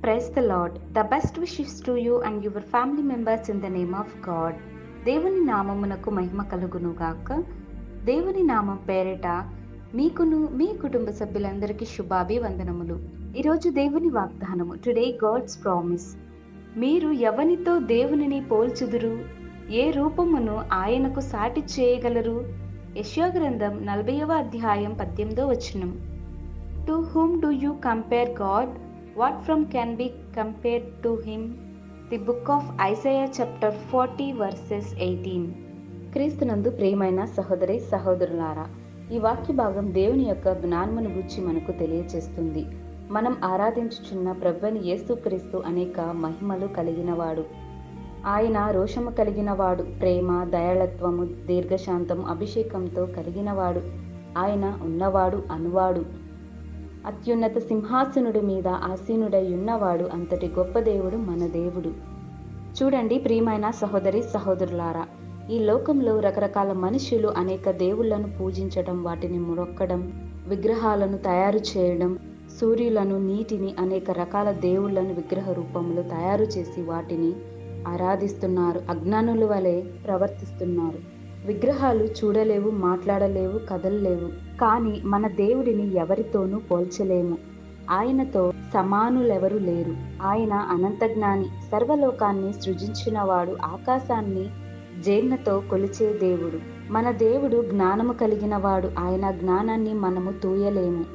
Praise the Lord. The best wishes to you and your family members in the name of God. దేవుని నామమునకు మహిమ కలుగును గాక. దేవుని నామం పేరిట మీకును మీ కుటుంబ సభ్యులందరికీ శుభాభివందనములు. ఈరోజు దేవుని వాగ్దానము, టుడే గాడ్స్ ప్రామిస్. మీరు ఎవనితో దేవునిని పోల్చుదురు? ఏ రూపమును ఆయనకు సాటి చేయగలరు? యెషయా గ్రంథం 40వ అధ్యాయం 18వ వచనం. To whom do you compare God? What from can be compared to him? The book of Isaiah chapter 40 verses 18. క్రీస్తునందు ప్రియమైన సహోదరి సహోదరులారా, ఈ వాక్య భాగం దేవుని యొక్క జ్ఞానమును గూర్చి మనకు తెలియచేస్తుంది. మనం ఆరాధించుచున్న ప్రభువైన యేసుక్రీస్తు అనేక మహిమలు కలిగినవాడు. ఆయన రోషము కలిగినవాడు, ప్రేమ, దయాళత్వము, దీర్ఘశాంతము, అభిషేకంతో కలిగినవాడు. ఆయన ఉన్నవాడు, అనువాడు, అత్యున్నత సింహాసనుడి మీద ఆసీనుడై ఉన్నవాడు. అంతటి గొప్ప దేవుడు మన దేవుడు. చూడండి ప్రియమైన సహోదరి సహోదరులారా, ఈ లోకంలో రకరకాల మనుషులు అనేక దేవుళ్లను పూజించడం, వాటిని మొక్కడం, విగ్రహాలను తయారు చేయడం, సూర్యులను, నీటిని, అనేక రకాల దేవుళ్లను విగ్రహ రూపంలో తయారు చేసి వాటిని ఆరాధిస్తున్నారు. అజ్ఞానుల వలె ప్రవర్తిస్తున్నారు. విగ్రహాలు చూడలేవు, మాట్లాడలేవు, కదలలేవు. కానీ మన దేవుడిని ఎవరితోనూ పోల్చలేము. ఆయనతో సమానులెవరు లేరు. ఆయన అనంత జ్ఞాని, సర్వలోకాన్ని సృజించినవాడు, ఆకాశాన్ని జేర్ణతో కొలిచే దేవుడు. మన దేవుడు జ్ఞానము కలిగినవాడు. ఆయన జ్ఞానాన్ని మనము తూయలేము.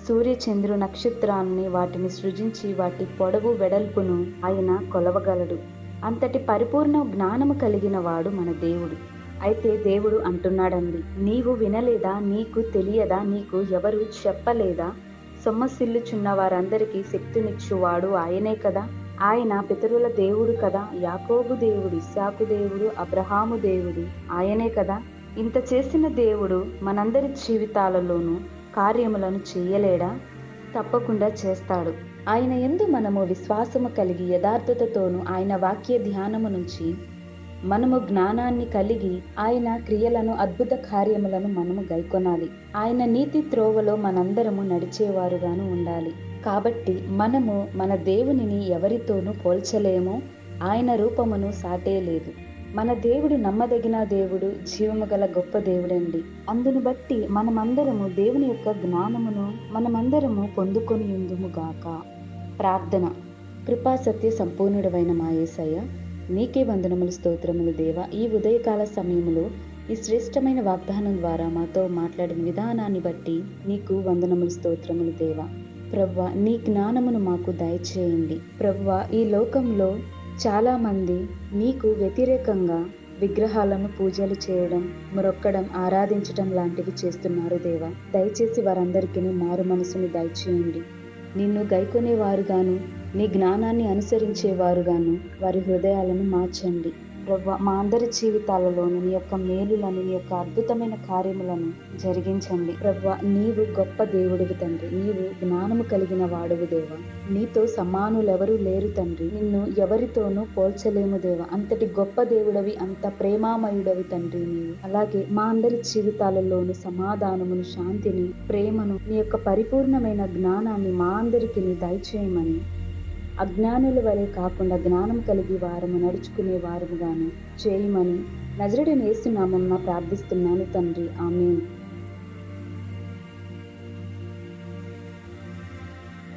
సూర్య చంద్రు నక్షత్రాన్ని వాటిని సృజించి వాటి పొడవు వెడల్పును ఆయన కొలవగలడు. అంతటి పరిపూర్ణ జ్ఞానము కలిగిన వాడు మన దేవుడు. అయితే దేవుడు అంటున్నాడండి, నీవు వినలేదా? నీకు తెలియదా? నీకు ఎవరు చెప్పలేదా? సొమ్మసిల్లుచున్న వారందరికీ శక్తినిచ్చువాడు ఆయనే కదా. ఆయన పితరుల దేవుడు కదా. యాకోబు దేవుడు, ఇస్సాకు దేవుడు, అబ్రహాము దేవుడు ఆయనే కదా. ఇంత చేసిన దేవుడు మనందరి జీవితాలలోనూ కార్యములను చేయలేడా? తప్పకుండా చేస్తాడు. ఆయన యందు మనము విశ్వాసము కలిగి యథార్థతతోనూ ఆయన వాక్య ధ్యానము నుంచి మనము జ్ఞానాన్ని కలిగి ఆయన క్రియలను, అద్భుత కార్యములను మనము గైకొనాలి. ఆయన నీతి త్రోవలో మనందరము నడిచేవారుగాను ఉండాలి. కాబట్టి మనము మన దేవునిని ఎవరితోనూ పోల్చలేము. ఆయన రూపమును సాటే లేదు. మన దేవుడు నమ్మదగిన దేవుడు, జీవము గల గొప్ప దేవుడండి. అందును బట్టి మనమందరము దేవుని యొక్క జ్ఞానమును మనమందరము పొందుకొని ఉందుముగాక. ప్రార్థన. కృపా సత్య సంపూర్ణుడవైన మా యేసయ్య, నీకే వందనములు, స్తోత్రములు దేవా. ఈ ఉదయకాల సమయంలో ఈ శ్రేష్టమైన వాగ్దానం ద్వారా మాతో మాట్లాడిన విధానాన్ని బట్టి నీకు వందనములు, స్తోత్రములు దేవా. ప్రభువా, నీ జ్ఞానమును మాకు దయచేయండి. ప్రభువా, ఈ లోకంలో చాలా మంది నీకు వ్యతిరేకంగా విగ్రహాలను పూజలు చేయడం, మొరొక్కడం, ఆరాధించడం లాంటివి చేస్తున్నారు దేవా. దయచేసి వారందరికీ మారు మనసుని దయచేయండి. నిన్ను గైకొనేవారుగాను, నీ జ్ఞానాన్ని అనుసరించేవారుగాను వారి హృదయాలను మార్చండి. ప్రభువా, మా అందరి జీవితాలలోను నీ యొక్క మేలులను, నీ యొక్క అద్భుతమైన కార్యములను జరిగించండి. ప్రభువా, నీవు గొప్ప దేవుడివి తండ్రి. నీవు జ్ఞానము కలిగిన వాడువు దేవా. నీతో సమానులెవరూ లేరు తండ్రి. నిన్ను ఎవరితోనూ పోల్చలేము దేవా. అంతటి గొప్ప దేవుడవి, అంత ప్రేమామయుడవి తండ్రి నీవు. అలాగే మా అందరి జీవితాలలోను సమాధానమును, శాంతిని, ప్రేమను, నీ యొక్క పరిపూర్ణమైన జ్ఞానాన్ని మా అందరికీ దయచేయమని, అజ్ఞానుల వలె కాకుండా జ్ఞానం కలిగి వారము నడుచుకునే వారముగాను చేయమని నజరేయుడైన యేసు నామమున ప్రార్థిస్తున్నాను తండ్రి. ఆమేన్.